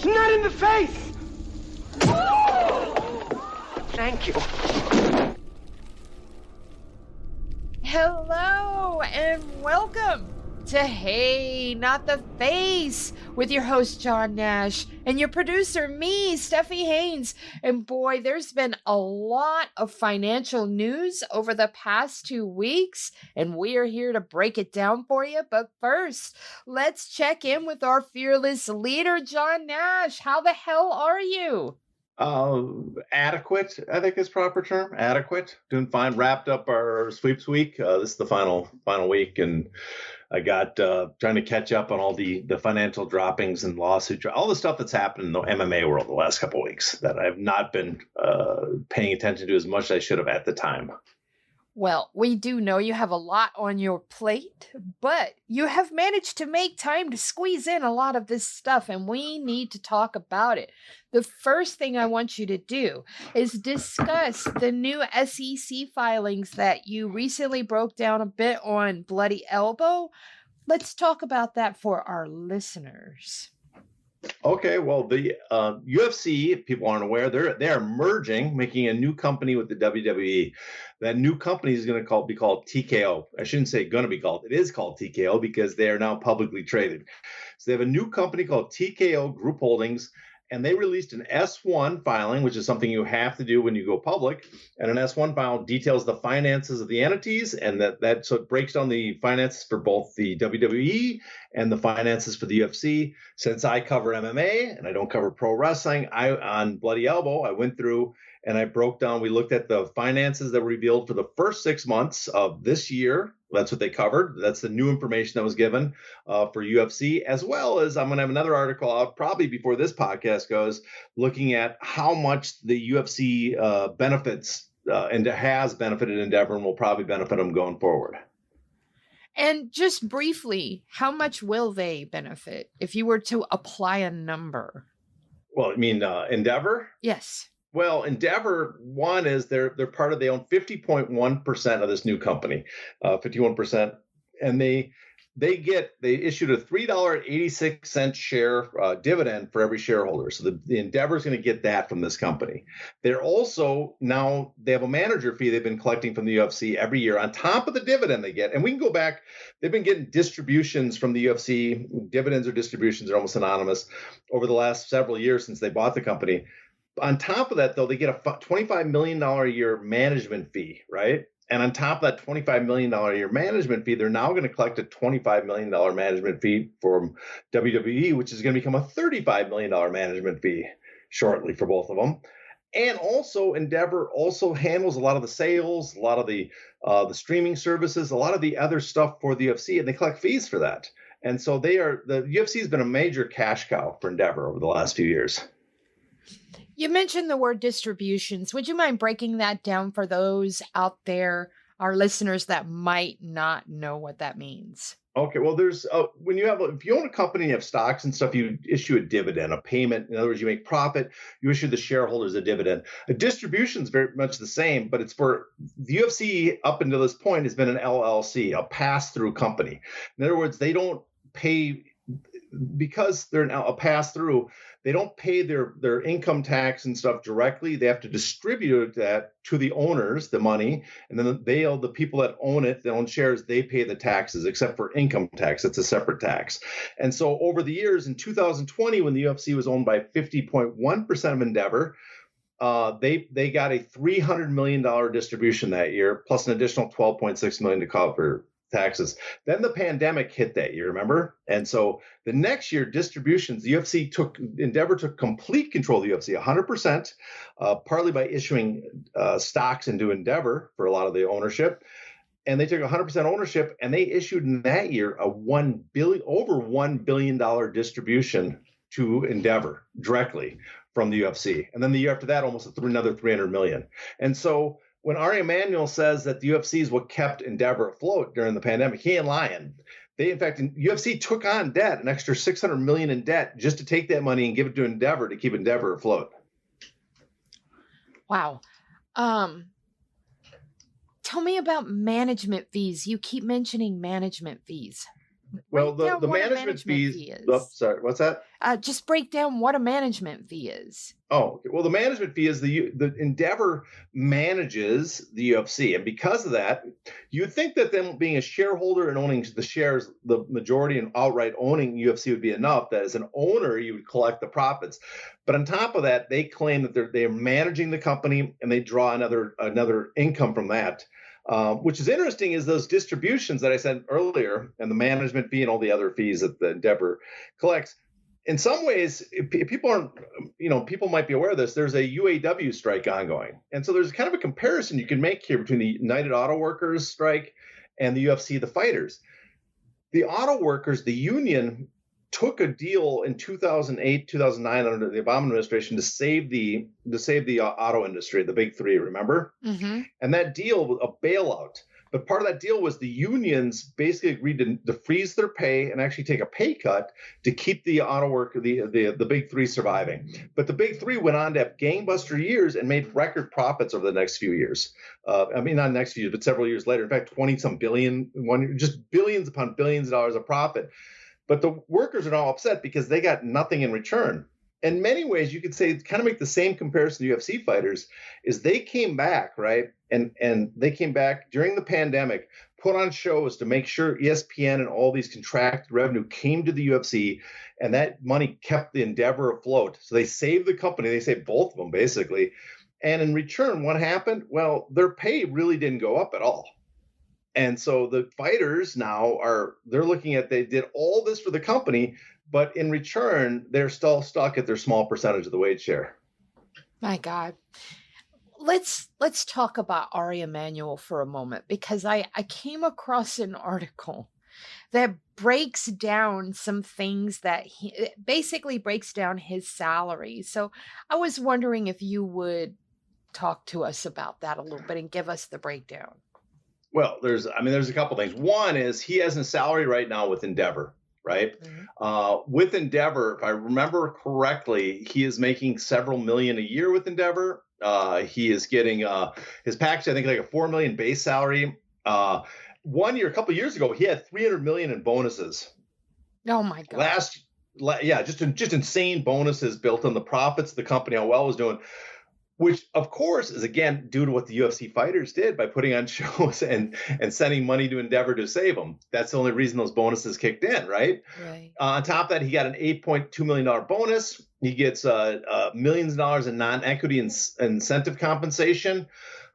Not in the face! Thank you. Hello and welcome to Hey, Not the Face with your host, John Nash, and your producer, me, Steffi Haynes. And boy, there's been a lot of financial news over the past 2 weeks, and we are here to break it down for you. But first, let's check in with our fearless leader, John Nash. How the hell are you? Adequate, I think is proper term. Adequate. Doing fine. Wrapped up our sweeps week. This is the final week, and I got trying to catch up on all the financial droppings and lawsuit, all the stuff that's happened in the MMA world the last couple of weeks that I've not been paying attention to as much as I should have at the time. Well, we do know you have a lot on your plate, but you have managed to make time to squeeze in a lot of this stuff, and we need to talk about it. The first thing I want you to do is discuss the new SEC filings that you recently broke down a bit on Bloody Elbow. Let's talk about that for our listeners. Okay, well, the UFC, if people aren't aware, they are merging, making a new company with the WWE. That new company is going to be called TKO. I shouldn't say going to be called. It is called TKO because they are now publicly traded. So they have a new company called TKO Group Holdings, and they released an S1 filing, which is something you have to do when you go public. And an S1 file details the finances of the entities, and so it breaks down the finances for both the WWE and the finances for the UFC. Since I cover MMA and I don't cover pro wrestling, on Bloody Elbow, I went through and I broke down. We looked at the finances that were revealed for the first 6 months of this year. That's what they covered. That's the new information that was given for UFC, as well as I'm going to have another article out probably before this podcast goes, looking at how much the UFC benefits and has benefited Endeavor and will probably benefit them going forward. And just briefly, how much will they benefit if you were to apply a number? Well, I mean, Endeavor? Yes. Well, Endeavor, one is they own 50.1% of this new company, 51%, and they issued a $3.86 share dividend for every shareholder. So the Endeavor is going to get that from this company. They're also now they have a manager fee they've been collecting from the UFC every year on top of the dividend they get. And we can go back. They've been getting distributions from the UFC. Dividends or distributions are almost synonymous over the last several years since they bought the company. On top of that, though, they get a $25 million a year management fee, right? And on top of that $25 million a year management fee, they're now going to collect a $25 million management fee from WWE, which is going to become a $35 million management fee shortly for both of them. And also, Endeavor also handles a lot of the sales, a lot of the streaming services, a lot of the other stuff for the UFC, and they collect fees for that. And so the UFC has been a major cash cow for Endeavor over the last few years. You mentioned the word distributions. Would you mind breaking that down for those out there, our listeners that might not know what that means? Okay, well, there's if you own a company, you have stocks and stuff, you issue a dividend, a payment. In other words, you make profit, you issue the shareholders a dividend. A distribution is very much the same, but it's for the UFC up until this point has been an LLC, a pass-through company. In other words, they don't pay because they're now a pass-through. They don't pay their income tax and stuff directly. They have to distribute that to the owners, the money, and then the people that own it, that own shares, they pay the taxes, except for income tax. It's a separate tax. And so over the years, in 2020, when the UFC was owned by 50.1% of Endeavor, they got a $300 million distribution that year, plus an additional $12.6 million to cover taxes. Then the pandemic hit that year, remember? And so the next year, distributions, Endeavor took complete control of the UFC, 100%, partly by issuing stocks into Endeavor for a lot of the ownership. And they took 100% ownership, and they issued in that year over $1 billion distribution to Endeavor directly from the UFC. And then the year after that, almost another $300 million. And so when Ari Emanuel says that the UFC is what kept Endeavor afloat during the pandemic, he ain't lying. UFC took on debt, an extra $600 million in debt, just to take that money and give it to Endeavor to keep Endeavor afloat. Wow. Tell me about management fees. You keep mentioning management fees. Well, Break the down what a management fees. fee Oh, is. sorry, what's that? Just break down what a management fee is. Oh, okay. Well, the management fee is the Endeavor manages the UFC, and because of that, you'd think that them being a shareholder and owning the shares, the majority and outright owning UFC would be enough. That as an owner, you would collect the profits. But on top of that, they claim that they're managing the company and they draw another income from that. Which is interesting is those distributions that I said earlier, and the management fee and all the other fees that the Endeavor collects. In some ways, people aren't, people might be aware of this. There's a UAW strike ongoing. And so there's kind of a comparison you can make here between the United Auto Workers strike and the UFC, the fighters. The auto workers, the union, took a deal in 2008, 2009 under the Obama administration to save the auto industry, the big three, remember? Mm-hmm. And that deal was a bailout. But part of that deal was the unions basically agreed to freeze their pay and actually take a pay cut to keep the auto worker, the big three surviving. But the big three went on to have gangbuster years and made record profits over the next few years. Not next few years, but several years later. In fact, 20-some billion, just billions upon billions of dollars of profit. But the workers are now upset because they got nothing in return. In many ways, you could say, kind of make the same comparison to UFC fighters, is they came back, right? And they came back during the pandemic, put on shows to make sure ESPN and all these contracted revenue came to the UFC, and that money kept the Endeavor afloat. So they saved the company. They saved both of them, basically. And in return, what happened? Well, their pay really didn't go up at all. And so the fighters now they're looking at, they did all this for the company, but in return, they're still stuck at their small percentage of the wage share. My God. Let's talk about Ari Emanuel for a moment, because I came across an article that breaks down some things that he basically breaks down his salary. So I was wondering if you would talk to us about that a little bit and give us the breakdown. Well, there's a couple things. One is he has a salary right now with Endeavor, right? Mm-hmm. With Endeavor, if I remember correctly, he is making several million a year with Endeavor. He is getting his package, I think, like a $4 million base salary. 1 year, a couple of years ago, he had $300 million in bonuses. Oh my God! Just insane bonuses built on the profits of the company, how well it was doing. Which, of course, is, again, due to what the UFC fighters did by putting on shows and sending money to Endeavor to save them. That's the only reason those bonuses kicked in, right? Right. On top of that, he got an $8.2 million bonus. He gets millions of dollars in non-equity incentive compensation,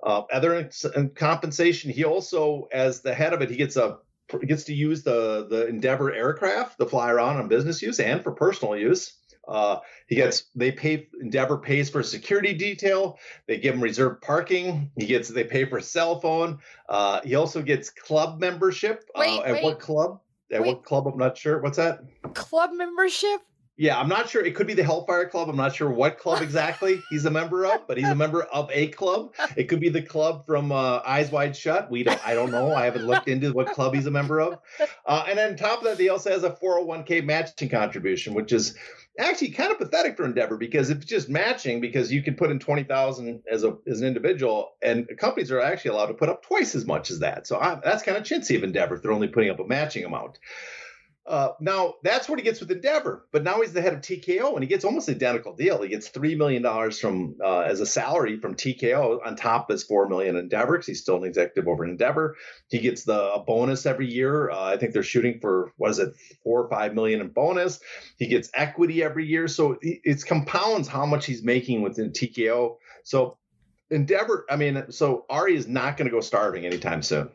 other compensation. He also, as the head of it, he gets to use the Endeavor aircraft to fly around on business use and for personal use. Endeavor pays for security detail. They give him reserved parking. They pay for a cell phone. He also gets club membership. What club? What club? I'm not sure. What's that? Club membership? Yeah, I'm not sure. It could be the Hellfire Club. I'm not sure what club exactly he's a member of, but he's a member of a club. It could be the club from Eyes Wide Shut. I don't know. I haven't looked into what club he's a member of. And then on top of that, he also has a 401k matching contribution, which is actually kind of pathetic for Endeavor, because if it's just matching, because you can put in $20,000 as an individual, and companies are actually allowed to put up twice as much as that. So that's kind of chintzy of Endeavor if they're only putting up a matching amount. Now that's what he gets with Endeavor, but now he's the head of TKO, and he gets almost an identical deal. He gets $3 million from as a salary from TKO on top of his $4 million in Endeavor, because he's still an executive over in Endeavor. He gets a bonus every year. I think they're shooting for, $4 or $5 million in bonus. He gets equity every year, so it compounds how much he's making within TKO. So Endeavor, so Ari is not going to go starving anytime soon.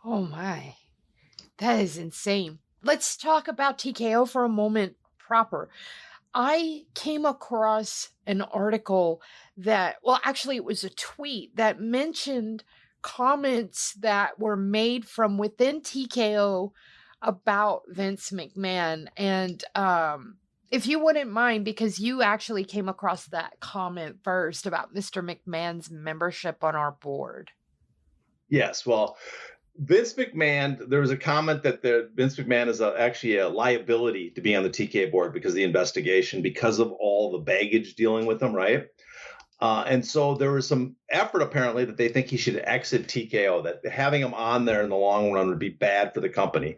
Oh my, that is insane. Let's talk about TKO for a moment proper. I came across an article it was a tweet that mentioned comments that were made from within TKO about Vince McMahon. And if you wouldn't mind, because you actually came across that comment first about Mr. McMahon's membership on our board. Yes, well, Vince McMahon, there was a comment that Vince McMahon is actually a liability to be on the TK board because of the investigation, because of all the baggage dealing with him, right? And so there was some effort apparently that they think he should exit TKO, that having him on there in the long run would be bad for the company.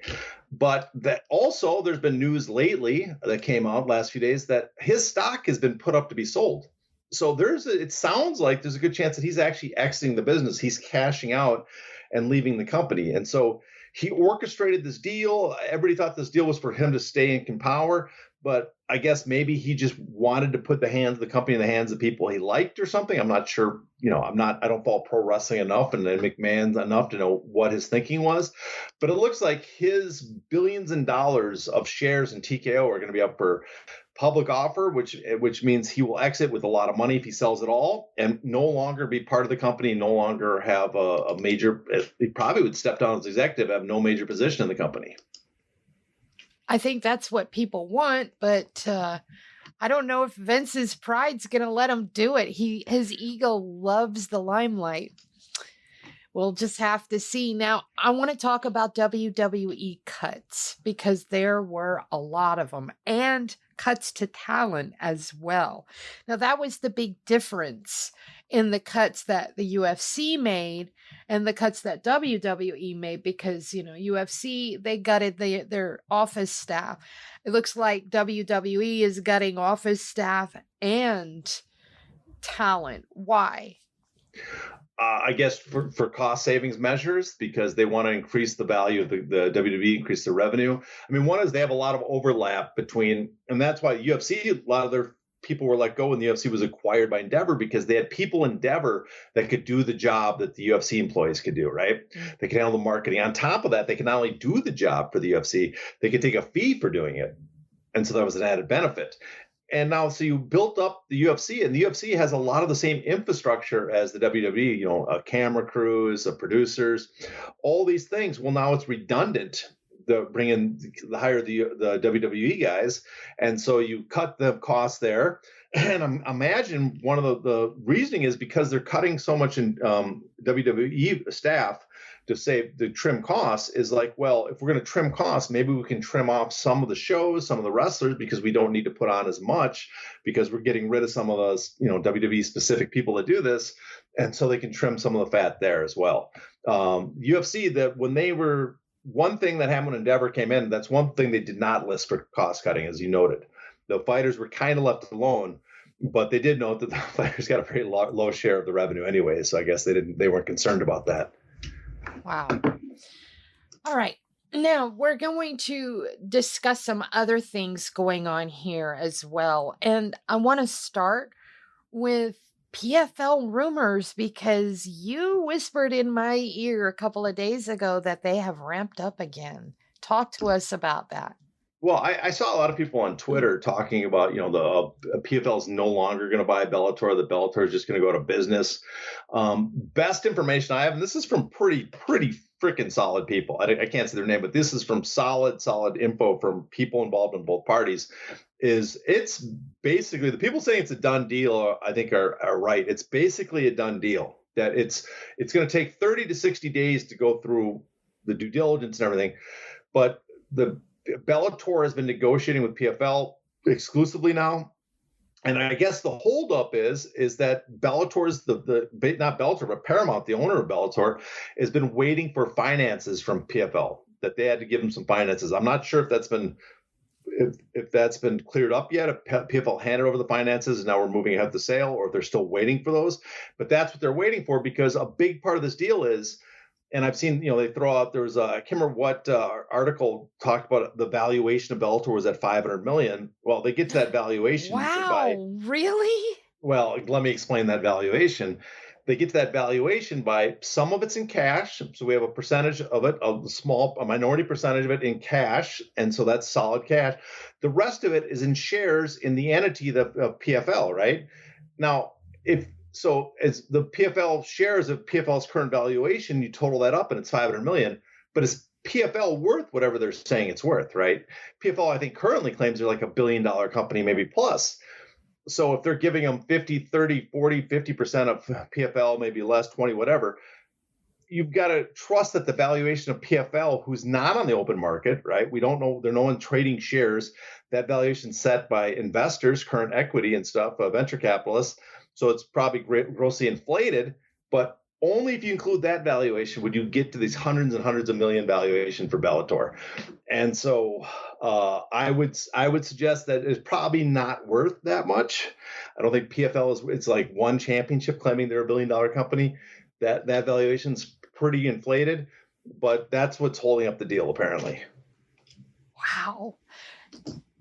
But that also there's been news lately that came out last few days that his stock has been put up to be sold. So it sounds like there's a good chance that he's actually exiting the business. He's cashing out and leaving the company. And so he orchestrated this deal. Everybody thought this deal was for him to stay in power, but I guess maybe he just wanted to put the company in the hands of people he liked or something. I'm not sure. I don't follow pro wrestling enough and McMahon enough to know what his thinking was, but it looks like his billions and dollars of shares in TKO are going to be up for public offer, which means he will exit with a lot of money if he sells it all and no longer be part of the company, no longer have a major, he probably would step down as executive, have no major position in the company. I think that's what people want, but I don't know if Vince's pride's going to let him do it. His ego loves the limelight. We'll just have to see. Now, I want to talk about WWE cuts because there were a lot of them, and cuts to talent as well. Now, that was the big difference in the cuts that the UFC made and the cuts that WWE made, because, UFC, they gutted their office staff. It looks like WWE is gutting office staff and talent. Why? I guess for cost savings measures, because they want to increase the value of the WWE, increase the revenue. I mean, one is they have a lot of overlap between, and that's why UFC, a lot of their people were let go when the UFC was acquired by Endeavor, because they had people in Endeavor that could do the job that the UFC employees could do, right? They could handle the marketing. On top of that, they can not only do the job for the UFC, they could take a fee for doing it. And so that was an added benefit. And now, so you built up the UFC, and the UFC has a lot of the same infrastructure as the WWE, camera crews, producers, all these things. Well, now it's redundant. Hire the WWE guys, and so you cut the costs there. And imagine one of the reasoning is because they're cutting so much in WWE staff to trim costs, is like, well, if we're going to trim costs, maybe we can trim off some of the shows, some of the wrestlers, because we don't need to put on as much, because we're getting rid of some of those, WWE specific people that do this. And so they can trim some of the fat there as well. UFC, that when they were, one thing that happened when Endeavor came in, that's one thing they did not list for cost cutting, as you noted. The fighters were kind of left alone, but they did note that the fighters got a very low share of the revenue anyway. So I guess they weren't concerned about that. Wow. All right. Now we're going to discuss some other things going on here as well. And I want to start with PFL rumors, because you whispered in my ear a couple of days ago that they have ramped up again. Talk to us about that. Well, I saw a lot of people on Twitter talking about, the PFL is no longer going to buy Bellator. The Bellator is just going to go to business. Best information I have, and this is from pretty freaking solid people. I can't say their name, but this is from solid info from people involved in both parties. It's basically, the people saying it's a done deal, I think are right. It's basically a done deal, that it's going to take 30 to 60 days to go through the due diligence and everything. But the Bellator has been negotiating with PFL exclusively now. And I guess the holdup is that Bellator's not Bellator, but Paramount, the owner of Bellator, has been waiting for finances from PFL, that they had to give them some finances. I'm not sure if that's been cleared up yet, if PFL handed over the finances and now we're moving ahead with the sale, or if they're still waiting for those. But that's what they're waiting for, because a big part of this deal is, and I've seen, they throw out, there was I can't remember what article talked about the valuation of Bellator was at $500 million. Well, they get to that valuation. Wow, really? Well, let me explain that valuation. They get to that valuation by, some of it's in cash. So we have a percentage of it, a minority percentage of it in cash. And so that's solid cash. The rest of it is in shares in the entity of PFL, right? Now, So as the PFL shares of PFL's current valuation, you total that up and it's $500 million, but is PFL worth whatever they're saying it's worth, right? PFL, I think, currently claims they're like $1 billion company, maybe plus. So if they're giving them 50, 30, 40, 50% of PFL, maybe less, 20, whatever, you've got to trust that the valuation of PFL, who's not on the open market, right? We don't know, there's no one trading shares. That valuation set by investors, current equity and stuff, venture capitalists. So it's probably grossly inflated, but only if you include that valuation would you get to these hundreds and hundreds of million valuation for Bellator. And so I would suggest that it's probably not worth that much. I don't think PFL it's like one championship claiming they're $1 billion company. That valuation's pretty inflated, but that's what's holding up the deal apparently. Wow.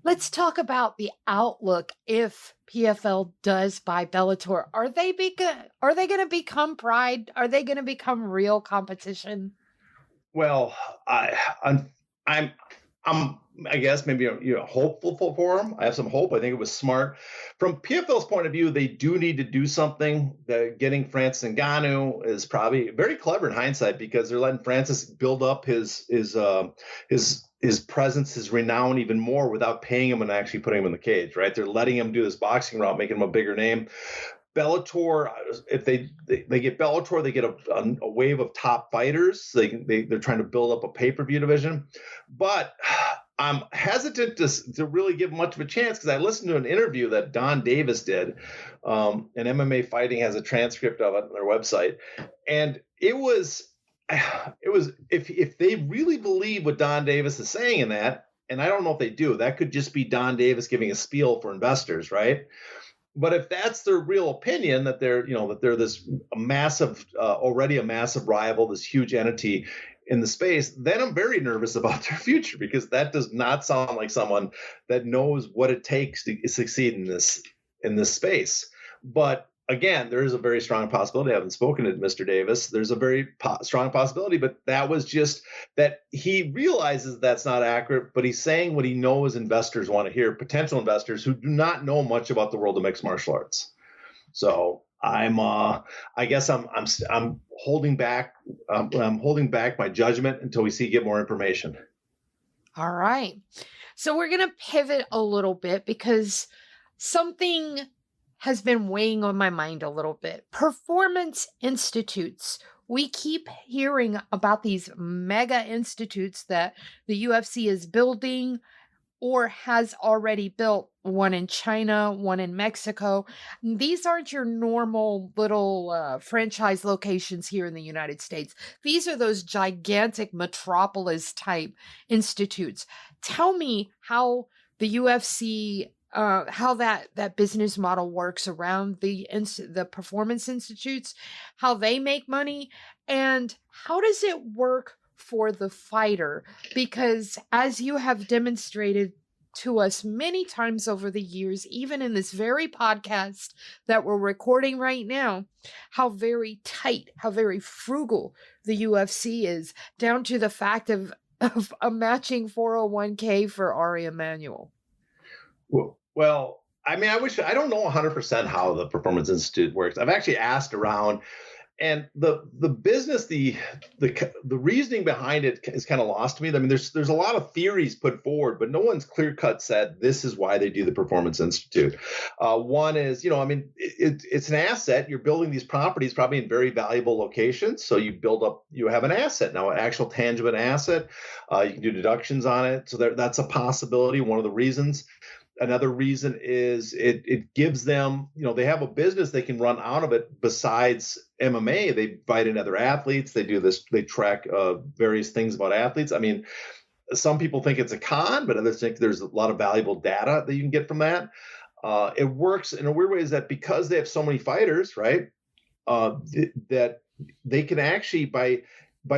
Let's talk about the outlook if PFL does buy Bellator. Are they going to become Pride? Are they going to become real competition? Well, I'm I guess maybe hopeful for them. I have some hope. I think it was smart. From PFL's point of view, they do need to do something. Getting Francis Ngannou is probably very clever in hindsight because they're letting Francis build up his presence, his renown even more without paying him and actually putting him in the cage, right? They're letting him do this boxing route, making him a bigger name. Bellator, if they get Bellator, they get a wave of top fighters. They're trying to build up a pay-per-view division. But I'm hesitant to really give much of a chance because I listened to an interview that Don Davis did, and MMA Fighting has a transcript of it on their website. And it was if they really believe what Don Davis is saying in that, and I don't know if they do, that could just be Don Davis giving a spiel for investors, right? But if that's their real opinion, that they're this already a massive rival, this huge entity in the space, then I'm very nervous about their future because that does not sound like someone that knows what it takes to succeed in this space. But again, there is a very strong possibility. I haven't spoken to Mr. Davis. There's a very strong possibility, but that was just that he realizes that's not accurate, but he's saying what he knows investors want to hear, potential investors who do not know much about the world of mixed martial arts. So I guess I'm holding back. I'm holding back my judgment until we get more information. All right. So we're going to pivot a little bit because something has been weighing on my mind a little bit. Performance institutes. We keep hearing about these mega institutes that the UFC is building or has already built, one in China, one in Mexico. These aren't your normal little franchise locations here in the United States. These are those gigantic metropolis type institutes. Tell me how the UFC how that business model works around the performance institutes, how they make money, and how does it work for the fighter? Because as you have demonstrated to us many times over the years, even in this very podcast that we're recording right now, how very tight, how very frugal the UFC is, down to the fact of a matching 401k for Ari Emanuel. Well, I mean, I don't know 100% how the Performance Institute works. I've actually asked around, and the business, the reasoning behind it is kind of lost to me. I mean, there's a lot of theories put forward, but no one's clear cut said this is why they do the Performance Institute. One is, I mean, it's an asset. You're building these properties probably in very valuable locations, so you have an asset now, an actual tangible asset. You can do deductions on it, so that's a possibility. One of the reasons. Another reason is it gives them, they have a business they can run out of it besides MMA. They invite in other athletes. They do this. They track various things about athletes. I mean, some people think it's a con, but others think there's a lot of valuable data that you can get from that. It works in a weird way is that because they have so many fighters, right, that they can actually, by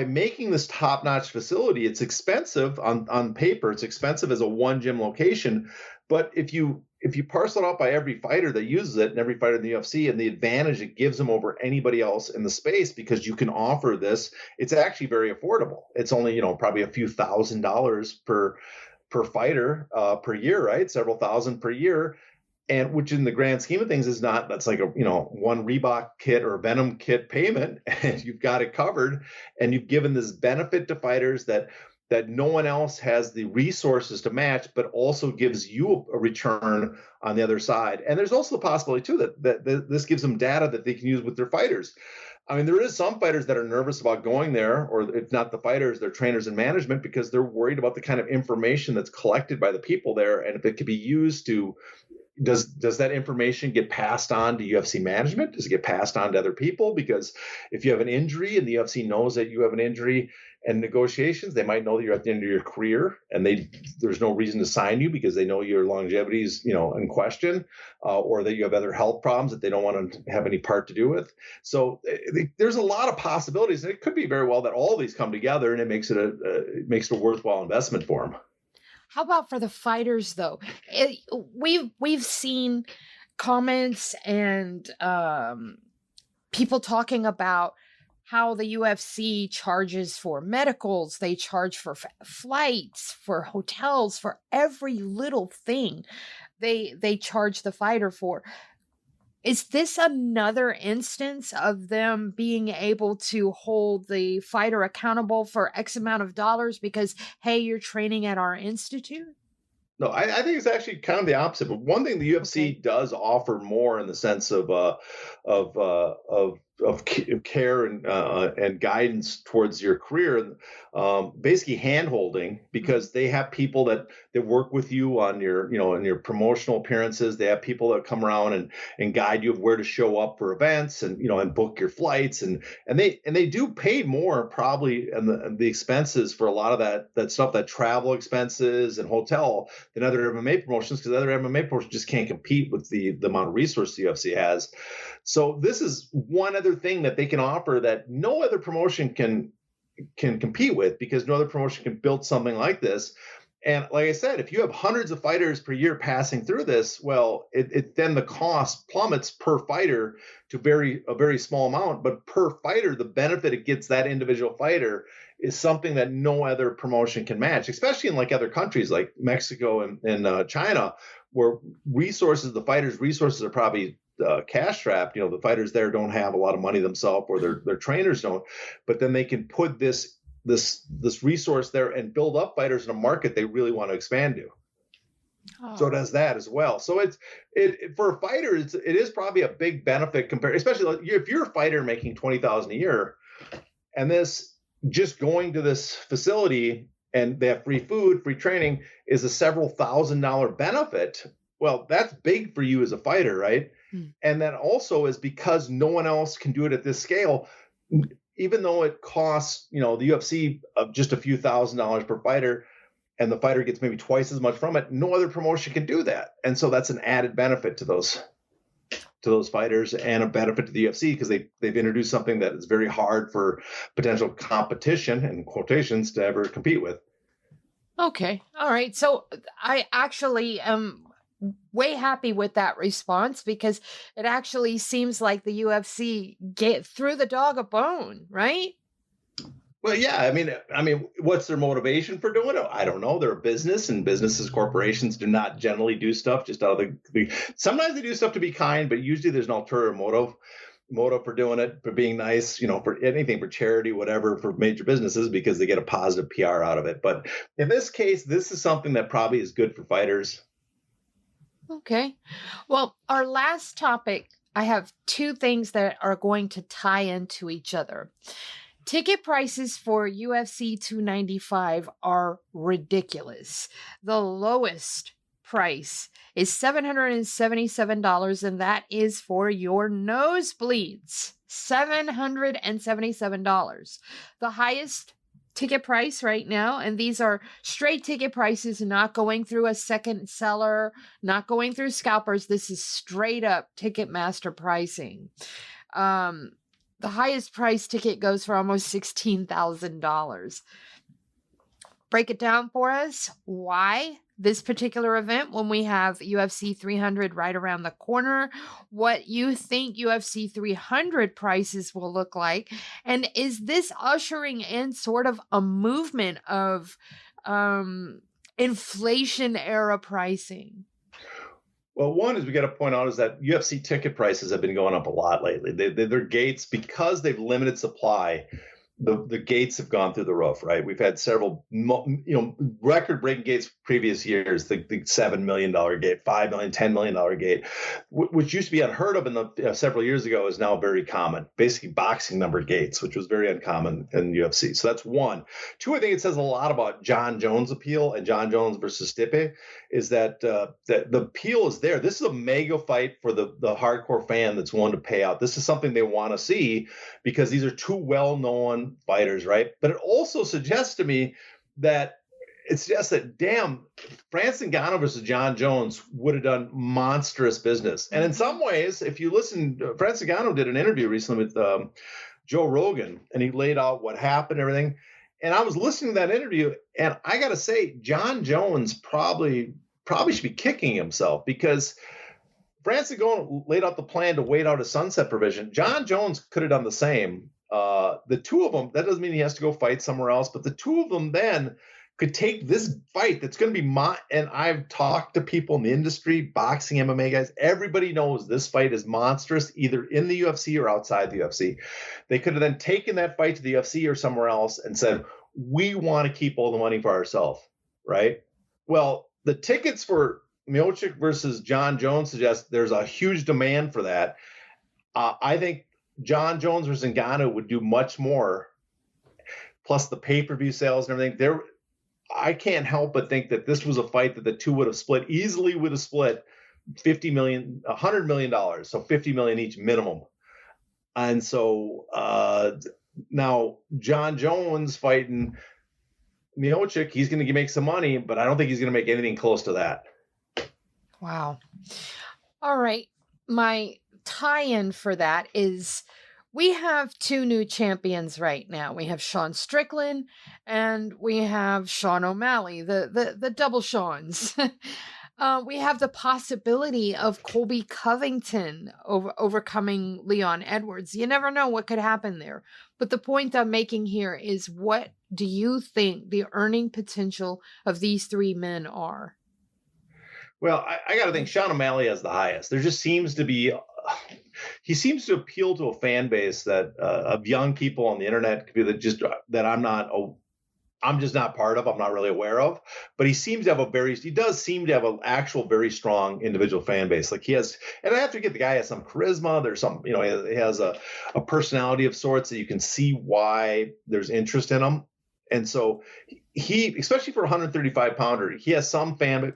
making this top-notch facility, it's expensive on paper. It's expensive as a one gym location. But if you parcel it out by every fighter that uses it and every fighter in the UFC and the advantage it gives them over anybody else in the space, because you can offer this, it's actually very affordable. It's only, probably a few $1,000s per fighter per year, right? Several thousand per year. And which in the grand scheme of things is not, that's like one Reebok kit or a Venom kit payment, and you've got it covered, and you've given this benefit to fighters that no one else has the resources to match, but also gives you a return on the other side. And there's also the possibility too that this gives them data that they can use with their fighters. I mean, there is some fighters that are nervous about going there, or if not the fighters, their trainers and management, because they're worried about the kind of information that's collected by the people there. And if it could be used to, does that information get passed on to UFC management? Does it get passed on to other people? Because if you have an injury and the UFC knows that you have an injury and negotiations, they might know that you're at the end of your career and there's no reason to sign you because they know your longevity is, in question, or that you have other health problems that they don't want to have any part to do with. So there's a lot of possibilities, and it could be very well that all these come together and it makes it a worthwhile investment for them. How about for the fighters, though? We've seen comments and people talking about how the UFC charges for medicals, they charge for flights, for hotels, for every little thing they charge the fighter for. Is this another instance of them being able to hold the fighter accountable for X amount of dollars because, hey, you're training at our institute? No, I think it's actually kind of the opposite. But one thing the UFC does offer more in the sense of care and guidance towards your career, basically hand-holding, because they have people that work with you on your, in your promotional appearances. They have people that come around and guide you of where to show up for events and, and book your flights. And they do pay more probably and the expenses for a lot of that stuff, that travel expenses and hotel, than other MMA promotions, because other MMA promotions just can't compete with the amount of resources the UFC has. So this is one other thing that they can offer that no other promotion can compete with, because no other promotion can build something like this. And like I said, if you have hundreds of fighters per year passing through this, well, then the cost plummets per fighter to a very small amount. But per fighter, the benefit it gets that individual fighter is something that no other promotion can match, especially in like other countries like Mexico and China, where the fighters' resources are probably cash strapped. The fighters there don't have a lot of money themselves, or their trainers don't, but then they can put this resource there and build up fighters in a market they really want to expand to. Oh. So it does that as well. So it for a fighter, it is probably a big benefit compared, especially if you're a fighter making $20,000 a year, and this just going to this facility and they have free food, free training is a several $1,000 benefit. Well, that's big for you as a fighter, right? And that also is because no one else can do it at this scale. Even though it costs, the UFC just a few $1,000s per fighter, and the fighter gets maybe twice as much from it, no other promotion can do that. And so that's an added benefit to those fighters, and a benefit to the UFC, because they've introduced something that is very hard for potential competition, in quotations, to ever compete with. Okay. All right. So I actually am way happy with that response, because it actually seems like the UFC threw the dog a bone, right? Well, yeah. I mean, what's their motivation for doing it? I don't know. They're a business, and corporations do not generally do stuff just out of sometimes they do stuff to be kind, but usually there's an ulterior motive for doing it, for being nice, for anything, for charity, whatever, for major businesses, because they get a positive PR out of it. But in this case, this is something that probably is good for fighters. Okay. Well, our last topic, I have two things that are going to tie into each other. Ticket prices for UFC 295 are ridiculous. The lowest price is $777, and that is for your nosebleeds. $777. The highest ticket price right now, and these are straight ticket prices, not going through a second seller, not going through scalpers. This is straight up Ticketmaster pricing. The highest price ticket goes for almost $16,000. Break it down for us. Why this particular event when we have UFC 300 right around the corner? What you think UFC 300 prices will look like? And is this ushering in sort of a movement of inflation era pricing? Well, one is we got to point out is that UFC ticket prices have been going up a lot lately. Their gates, because they've limited supply, the gates have gone through the roof, right? We've had several, record-breaking gates previous years. The $7 million gate, $5 million, $10 million gate, which used to be unheard of in the several years ago, is now very common. Basically, boxing numbered gates, which was very uncommon in UFC. So that's one. Two, I think it says a lot about John Jones' appeal and John Jones versus Stipe, is that the appeal is there. This is a mega fight for the hardcore fan that's willing to pay out. This is something they want to see because these are two well-known fighters, right? But it also suggests to me that damn, Francis Ngannou versus John Jones would have done monstrous business. And in some ways, if you listen, Francis Ngannou did an interview recently with Joe Rogan, and he laid out what happened, everything. And I was listening to that interview, and I got to say, John Jones probably should be kicking himself, because Francis Ngannou laid out the plan to wait out a sunset provision. John Jones could have done the same. The two of them, that doesn't mean he has to go fight somewhere else, but the two of them then could take this fight that's going to be and I've talked to people in the industry, boxing, MMA guys, everybody knows this fight is monstrous, either in the UFC or outside the UFC. They could have then taken that fight to the UFC or somewhere else and said, we want to keep all the money for ourselves, right? Well, the tickets for Miocic versus John Jones suggest there's a huge demand for that. I think John Jones versus Ngannou would do much more, plus the pay-per-view sales and everything. I can't help but think that this was a fight that the two would have split $50 million, $100 million, so $50 million each minimum. And so now John Jones fighting Miocic, he's going to make some money, but I don't think he's going to make anything close to that. Wow. All right. My tie-in for that is we have two new champions right now. We have Sean Strickland and we have Sean O'Malley, the double Seans. We have the possibility of Colby Covington overcoming Leon Edwards. You never know what could happen there. But the point I'm making here is, what do you think the earning potential of these three men are? Well, I got to think Sean O'Malley has the highest. There just seems to be, he seems to appeal to a fan base that of young people on the internet that I'm just not part of. I'm not really aware of. But he does seem to have an actual very strong individual fan base. Like he has, and I have to get the guy has some charisma. There's some, he has a personality of sorts that you can see why there's interest in him. And so he, especially for a 135 pounder, he has some fan.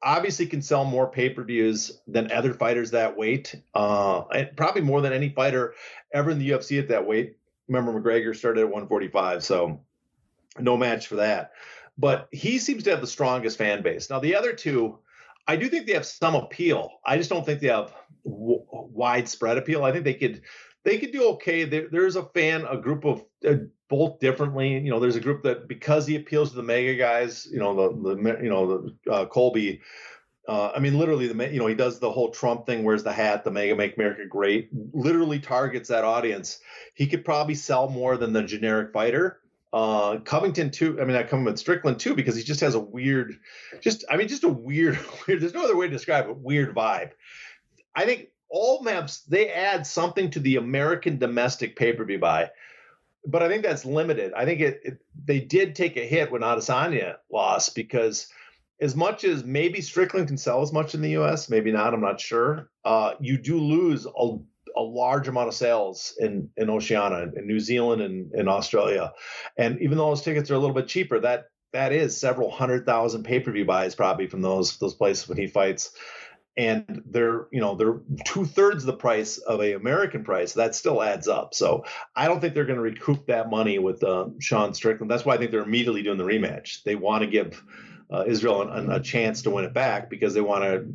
Obviously can sell more pay-per-views than other fighters that weight, and probably more than any fighter ever in the UFC at that weight. Remember, McGregor started at 145, so no match for that. But he seems to have the strongest fan base. Now, the other two, I do think they have some appeal. I just don't think they have widespread appeal. I think they could do okay. There's a group of both differently. There's a group that, because he appeals to the mega guys, Colby. Literally, he does the whole Trump thing, wears the hat, the mega make America great, literally targets that audience. He could probably sell more than the generic fighter. Covington too. I come with Strickland too, because he just has a weird, there's no other way to describe it, weird vibe. I think all maps, they add something to the American domestic pay-per-view buy, but I think that's limited. I think they did take a hit when Adesanya lost, because as much as maybe Strickland can sell as much in the U.S., maybe not, I'm not sure. You do lose a large amount of sales in Oceania, in New Zealand, and in Australia. And even though those tickets are a little bit cheaper, that is several 100,000 pay-per-view buys probably from those places when he fights. And they're 2/3 the price of an American price. That still adds up. So I don't think they're going to recoup that money with Sean Strickland. That's why I think they're immediately doing the rematch. They want to give Israel a chance to win it back, because they want to.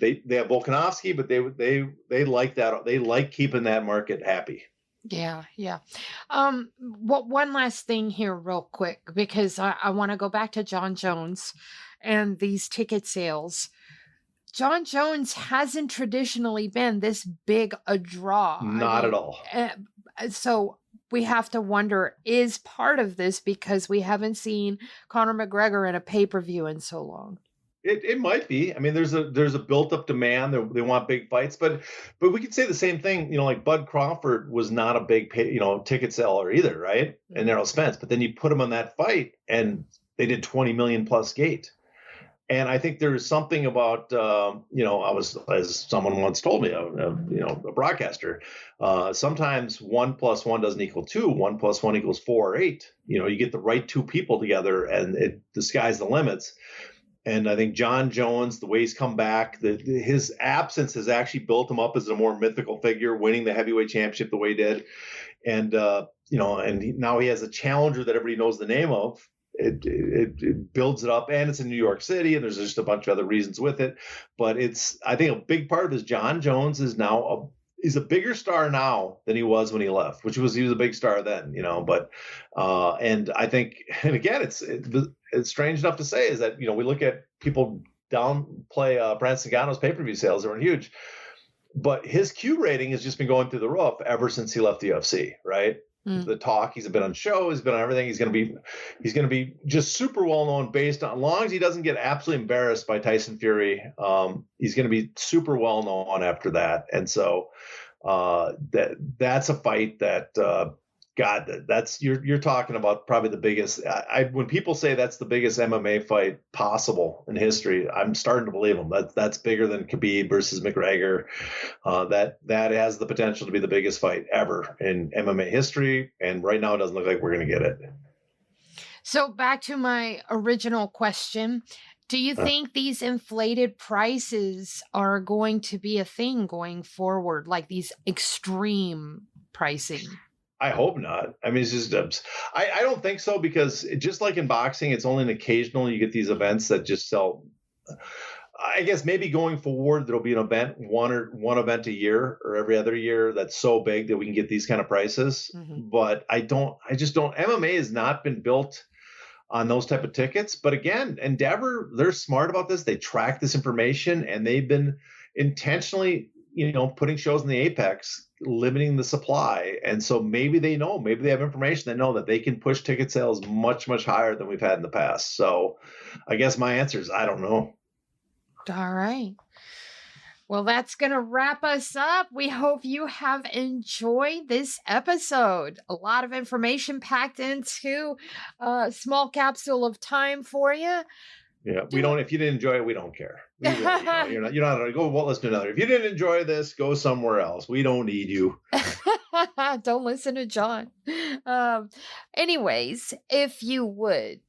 They have Volkanovski, but they like that. They like keeping that market happy. Yeah. One last thing here, real quick, because I want to go back to John Jones and these ticket sales. John Jones hasn't traditionally been this big a draw. Not at all. So we have to wonder, is part of this because we haven't seen Conor McGregor in a pay-per-view in so long? It might be. I mean, there's a built up demand. They want big fights, but we could say the same thing. Like Bud Crawford was not a big ticket seller either, right? And Errol Spence, but then you put him on that fight, and they did 20 million plus gate. And I think there's something about, I was, as someone once told me, a broadcaster, sometimes 1 + 1 doesn't equal 2, 1 + 1 equals 4 or 8. You get the right two people together, and the sky's the limits. And I think John Jones, the way he's come back, his absence has actually built him up as a more mythical figure, winning the heavyweight championship the way he did. And, now he has a challenger that everybody knows the name of. It builds it up, and it's in New York City, and there's just a bunch of other reasons with it. But I think a big part of this, John Jones is now he's a bigger star now than he was when he left, he was a big star then, But and I think, and again, it's strange enough to say is that we look at people downplay Brandon Sagano's pay-per-view sales that were huge, but his Q rating has just been going through the roof ever since he left the UFC, right? The talk, he's been on shows, he's been on everything. He's going to be just super well known based on, as long as he doesn't get absolutely embarrassed by Tyson Fury. He's going to be super well known after that. And so that's a fight that, that's you're talking about probably the biggest. When people say that's the biggest MMA fight possible in history, I'm starting to believe them. That's bigger than Khabib versus McGregor. That has the potential to be the biggest fight ever in MMA history. And right now, it doesn't look like we're going to get it. So back to my original question. Do you think these inflated prices are going to be a thing going forward, like these extreme pricing? I hope not. I mean, it's just, I don't think so, because just like in boxing, it's only an occasional you get these events that just sell. I guess maybe going forward, there'll be an event, one event a year or every other year that's so big that we can get these kind of prices. Mm-hmm. But I just don't, MMA has not been built on those type of tickets. But again, Endeavor, they're smart about this. They track this information, and they've been intentionally, putting shows in the apex, limiting the supply. And so maybe they have information that know that they can push ticket sales much, much higher than we've had in the past. So I guess my answer is, I don't know. All right. Well, that's going to wrap us up. We hope you have enjoyed this episode. A lot of information packed into a small capsule of time for you. Yeah, we don't. If you didn't enjoy it, we don't care. You're not gonna go. Well, let's do another. If you didn't enjoy this, go somewhere else. We don't need you. Don't listen to John. Anyways, if you would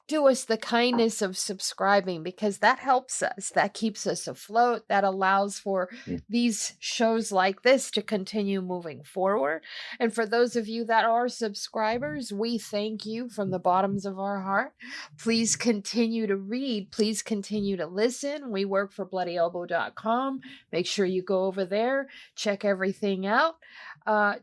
do us the kindness of subscribing, because that helps us. That keeps us afloat. That allows for these shows like this to continue moving forward. And for those of you that are subscribers, we thank you from the bottoms of our heart. Please continue to read. Please continue to listen. We work for bloodyelbow.com. Make sure you go over there, check everything out.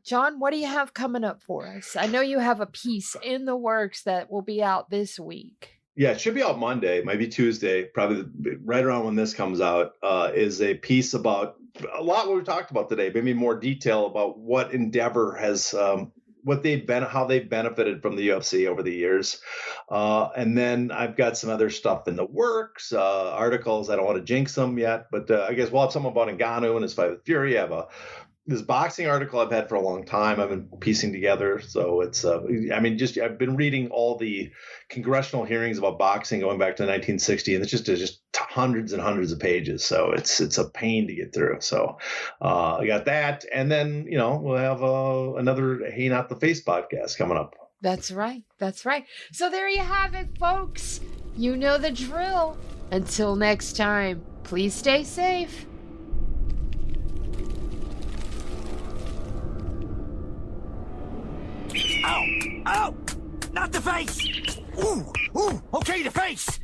John, what do you have coming up for us? I know you have a piece in the works that will be out this week. Yeah, it should be out Monday, maybe Tuesday, probably right around when this comes out, is a piece about a lot what we talked about today, maybe more detail about what Endeavor has, how they've benefited from the UFC over the years. And then I've got some other stuff in the works, articles. I don't want to jinx them yet, but I guess we'll have some about Ngannou and his fight with Fury. I have this boxing article I've had for a long time. I've been piecing together. So it's, I've been reading all the congressional hearings about boxing going back to 1960, and it's just hundreds and hundreds of pages. So it's a pain to get through. So I got that. And then, we'll have another Hey Not the Face podcast coming up. That's right. That's right. So there you have it, folks. You know the drill. Until next time, please stay safe. Ow! Ow! Not the face! Ooh! Ooh! Okay, the face!